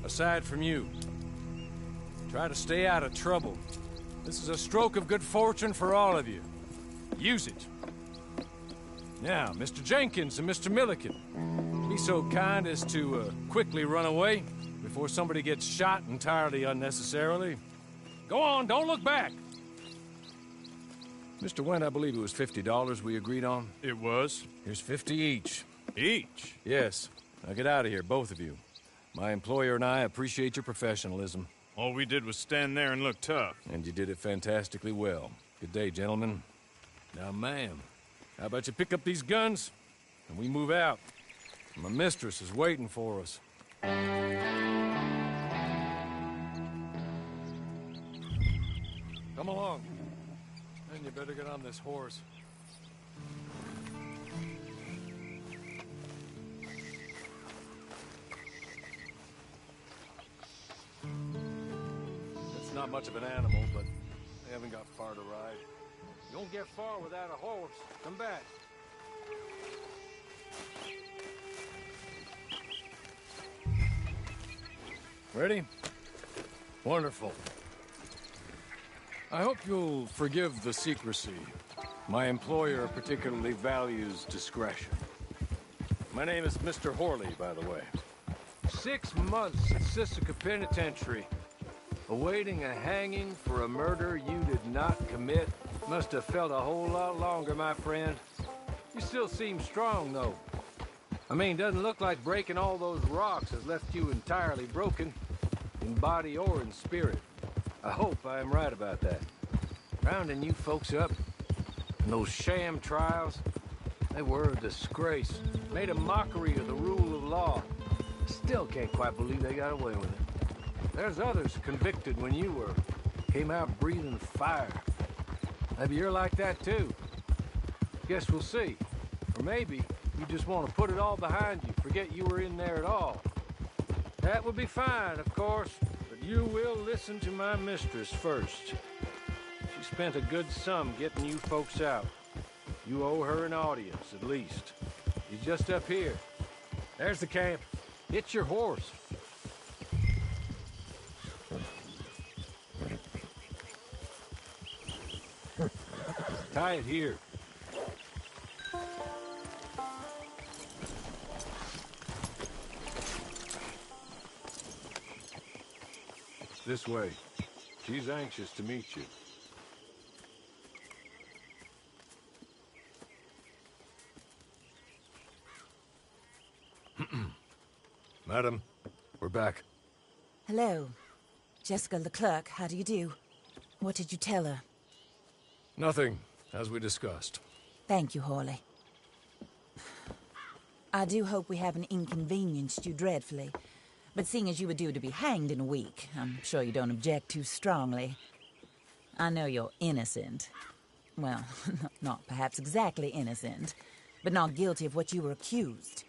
aside from you. Try to stay out of trouble. This is a stroke of good fortune for all of you. Use it. Now, Mr. Jenkins and Mr. Milliken, be so kind as to quickly run away before somebody gets shot entirely unnecessarily. Go on, don't look back. Mr. Wendt, I believe it was $50 we agreed on. It was. Here's 50 each. Each? Yes. Now get out of here, both of you. My employer and I appreciate your professionalism. All we did was stand there and look tough. And you did it fantastically well. Good day, gentlemen. Now, ma'am, how about you pick up these guns and we move out? My mistress is waiting for us. Come along. Then you better get on this horse. It's not much of an animal, but they haven't got far to ride. You don't get far without a horse. Come back. Ready? Wonderful. I hope you'll forgive the secrecy. My employer particularly values discretion. My name is Mr. Horley, by the way. 6 months at Sisika Penitentiary, awaiting a hanging for a murder you did not commit. Must have felt a whole lot longer, my friend. You still seem strong, though. I mean, doesn't look like breaking all those rocks has left you entirely broken, in body or in spirit. I hope I am right about that. Rounding you folks up, and those sham trials, they were a disgrace. Made a mockery of the rule of law. Still can't quite believe they got away with it. There's others convicted when you were. Came out breathing fire. Maybe you're like that too. Guess we'll see. Or maybe you just want to put it all behind you, forget you were in there at all. That would be fine, of course, but you will listen to my mistress first. She spent a good sum getting you folks out. You owe her an audience, at least. She's just up here. There's the camp. Hit your horse. Tie it here. This way. She's anxious to meet you. Madam, we're back. Hello. Jessica Leclerc, how do you do? What did you tell her? Nothing, as we discussed. Thank you, Horley. I do hope we haven't inconvenienced you dreadfully. But seeing as you were due to be hanged in a week, I'm sure you don't object too strongly. I know you're innocent. Well, not perhaps exactly innocent, but not guilty of what you were accused.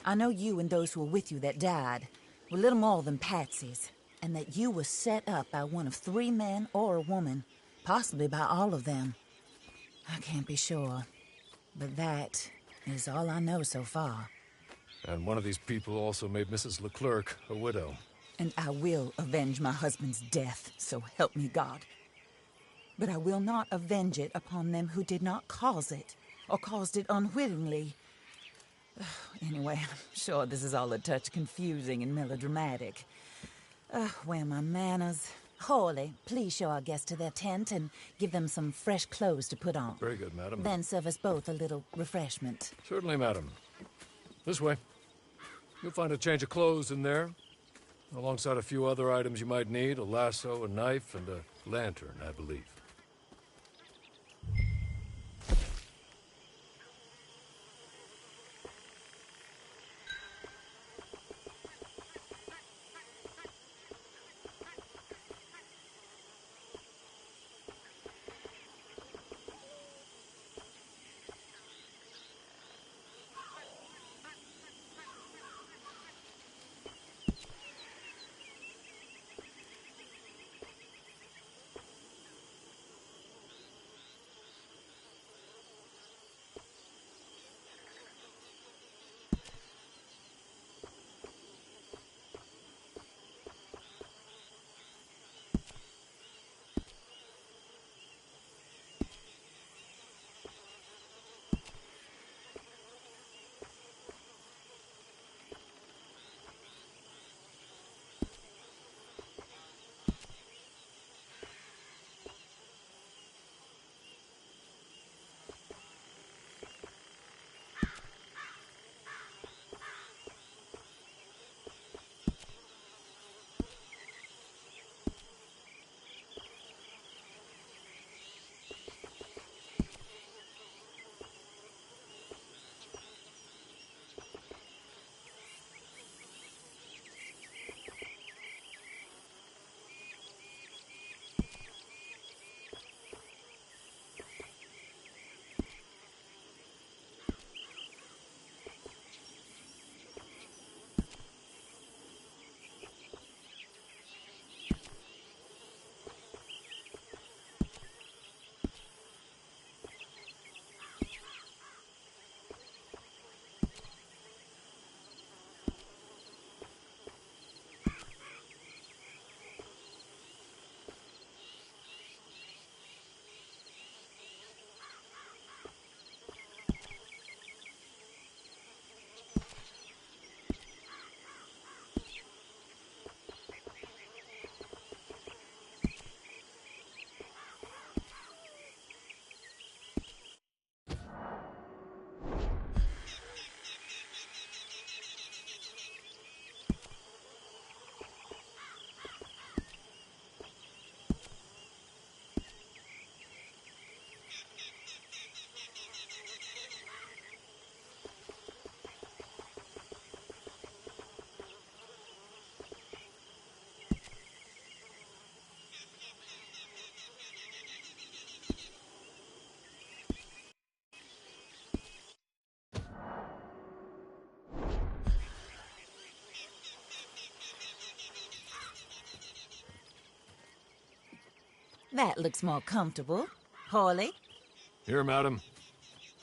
I know you and those who were with you that died were little more than patsies, and that you were set up by one of 3 men or a woman, possibly by all of them. I can't be sure, but that is all I know so far. And one of these people also made Mrs. Leclerc a widow. And I will avenge my husband's death, so help me God. But I will not avenge it upon them who did not cause it, or caused it unwittingly. Anyway, I'm sure this is all a touch confusing and melodramatic. Where are my manners? Horley, please show our guests to their tent and give them some fresh clothes to put on. Very good, madam. Then serve us both a little refreshment. Certainly, madam. This way. You'll find a change of clothes in there, alongside a few other items you might need, a lasso, a knife, and a lantern, I believe. That looks more comfortable. Hawley, Here, madam.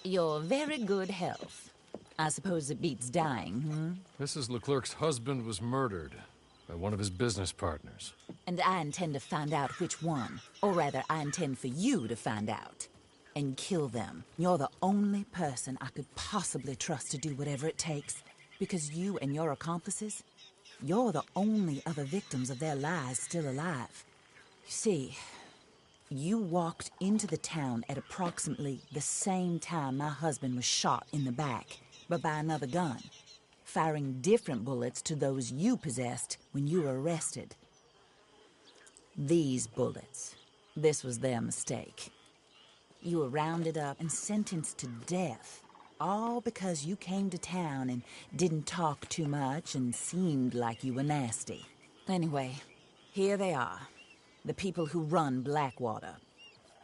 your very good health. I suppose it beats dying, Mrs. Leclerc's husband was murdered by one of his business partners. And I intend to find out which one. Or rather, I intend for you to find out. And kill them. You're the only person I could possibly trust to do whatever it takes. Because you and your accomplices, you're the only other victims of their lies still alive. You see, you walked into the town at approximately the same time my husband was shot in the back, but by another gun, firing different bullets to those you possessed when you were arrested. These bullets, this was their mistake. You were rounded up and sentenced to death, all because you came to town and didn't talk too much and seemed like you were nasty. Anyway, here they are, the people who run Blackwater.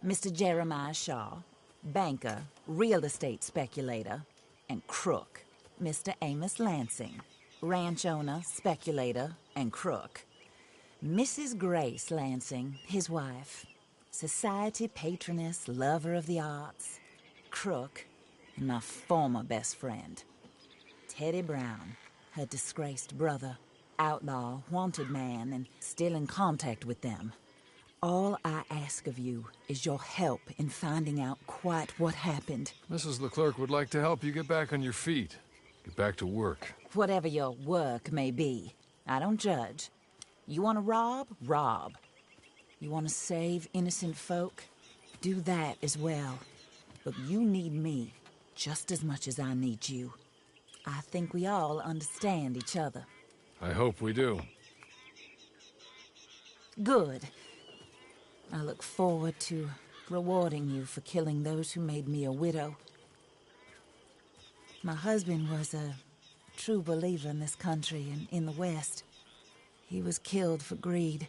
Mr. Jeremiah Shaw, banker, real estate speculator, and crook. Mr. Amos Lansing, ranch owner, speculator, and crook. Mrs. Grace Lansing, his wife, society patroness, lover of the arts, crook, and my former best friend. Teddy Brown, her disgraced brother, outlaw, wanted man, and still in contact with them. All I ask of you is your help in finding out quite what happened. Mrs. Leclerc would like to help you get back on your feet. Get back to work. Whatever your work may be, I don't judge. You want to rob? Rob. You want to save innocent folk? Do that as well. But you need me just as much as I need you. I think we all understand each other. I hope we do. Good. I look forward to rewarding you for killing those who made me a widow. My husband was a true believer in this country and in the West. He was killed for greed.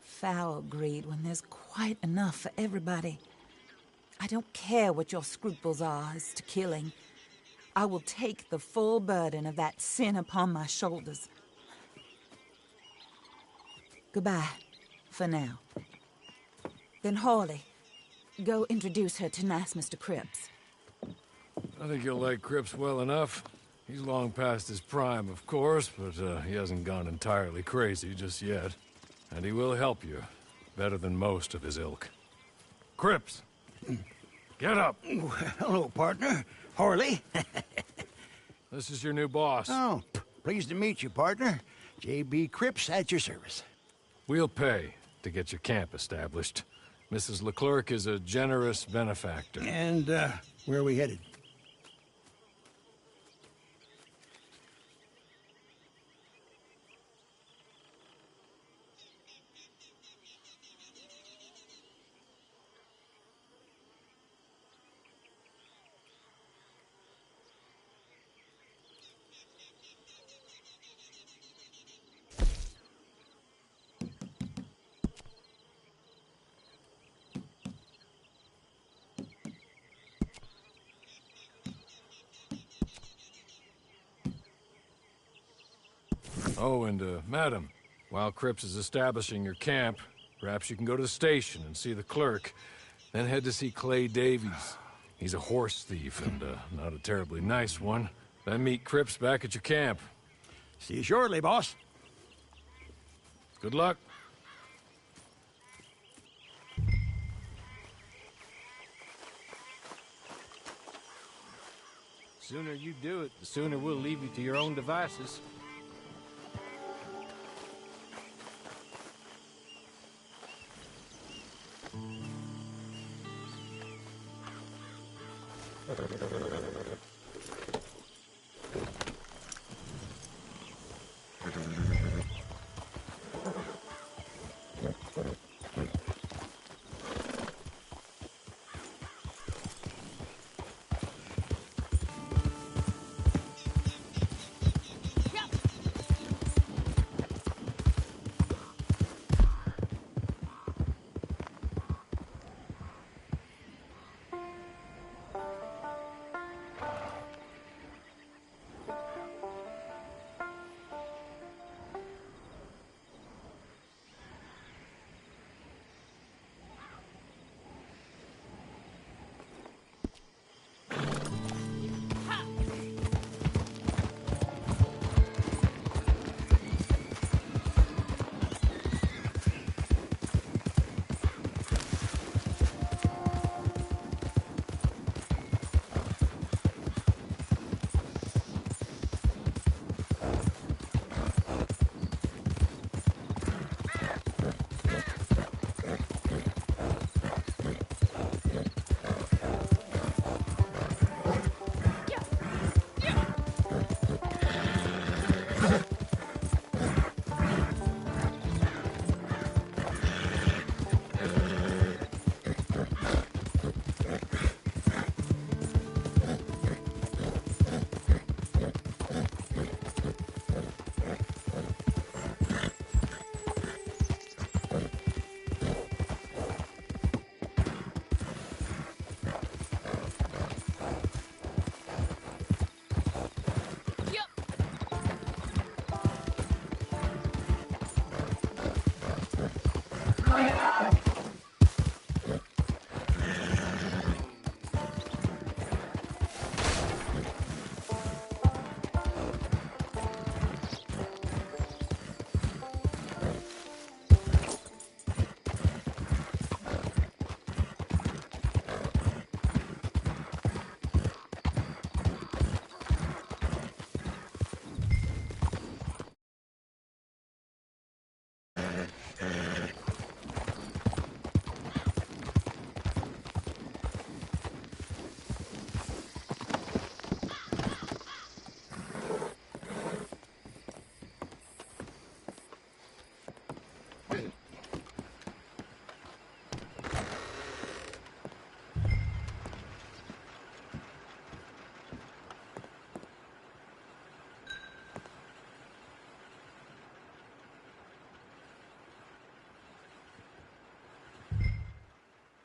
Foul greed when there's quite enough for everybody. I don't care what your scruples are as to killing. I will take the full burden of that sin upon my shoulders. Goodbye, for now. Then Hawley, go introduce her to nice Mr. Cripps. I think you'll like Cripps well enough. He's long past his prime, of course, but he hasn't gone entirely crazy just yet. And he will help you, better than most of his ilk. Cripps! Get up! Hello, partner. Hawley. This is your new boss. Oh, pleased to meet you, partner. J.B. Cripps at your service. We'll pay to get your camp established. Mrs. Leclerc is a generous benefactor. And, where are we headed? Oh, and, madam, while Cripps is establishing your camp, perhaps you can go to the station and see the clerk, then head to see Clay Davies. He's a horse thief and, not a terribly nice one. Then meet Cripps back at your camp. See you shortly, boss. Good luck. Sooner you do it, the sooner we'll leave you to your own devices.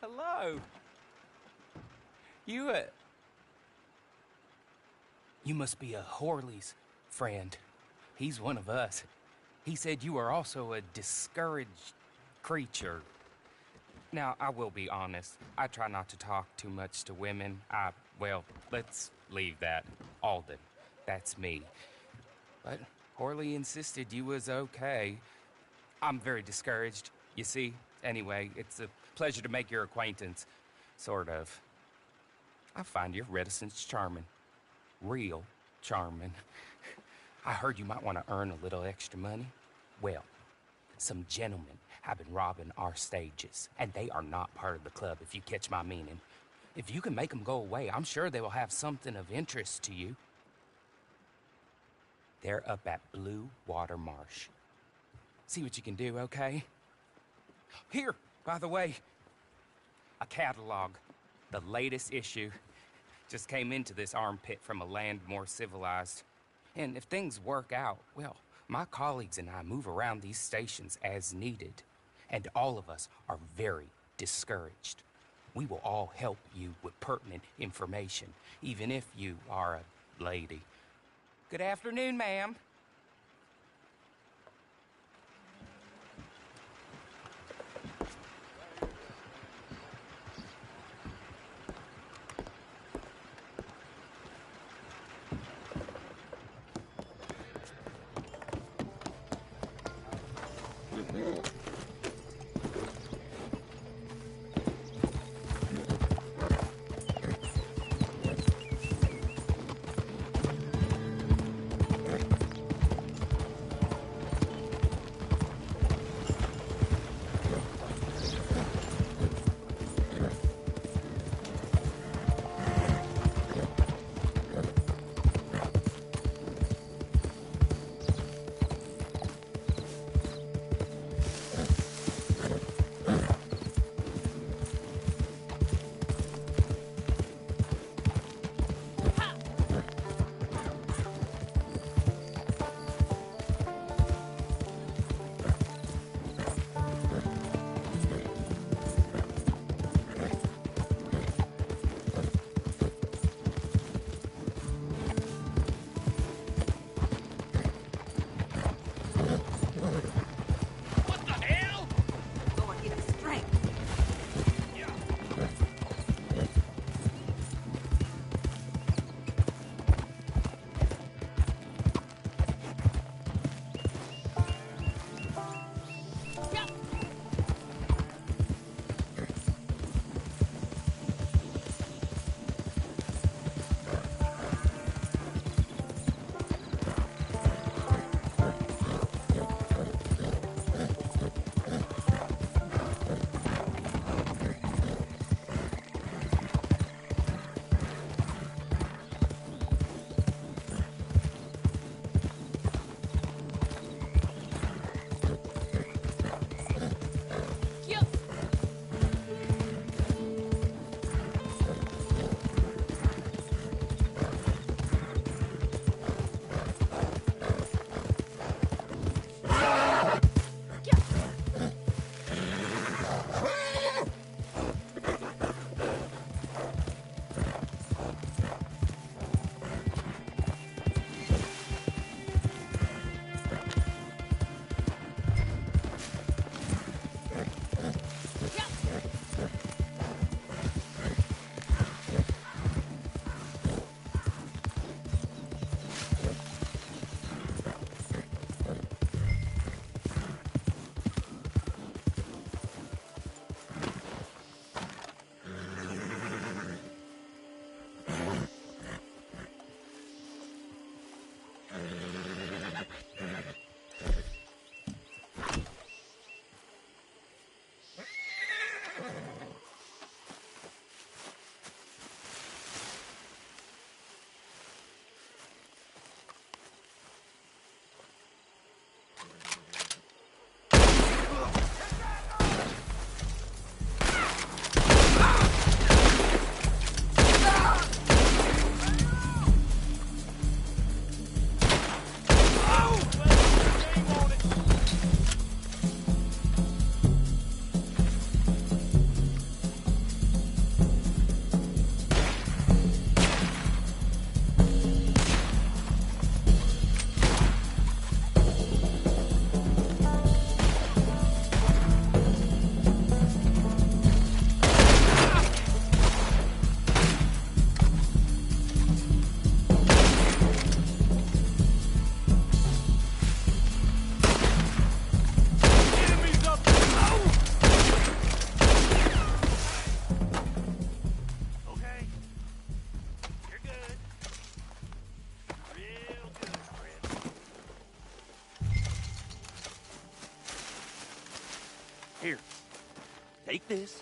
Hello. You must be a Horley's friend. He's one of us. He said you are also a discouraged creature. Now, I will be honest. I try not to talk too much to women. Well, let's leave that. Alden. That's me. But Horley insisted you was okay. I'm very discouraged, you see. Anyway, it's a pleasure to make your acquaintance. Sort of. I find your reticence charming. Real charming. I heard you might want to earn a little extra money. Well, some gentlemen have been robbing our stages, and they are not part of the club, if you catch my meaning. If you can make them go away, I'm sure they will have something of interest to you. They're up at Blue Water Marsh. See what you can do, okay? Here, by the way, a catalog. The latest issue. Just came into this armpit from a land more civilized. And if things work out, well, my colleagues and I move around these stations as needed. And all of us are very discouraged. We will all help you with pertinent information, even if you are a lady. Good afternoon, ma'am. Here, take this.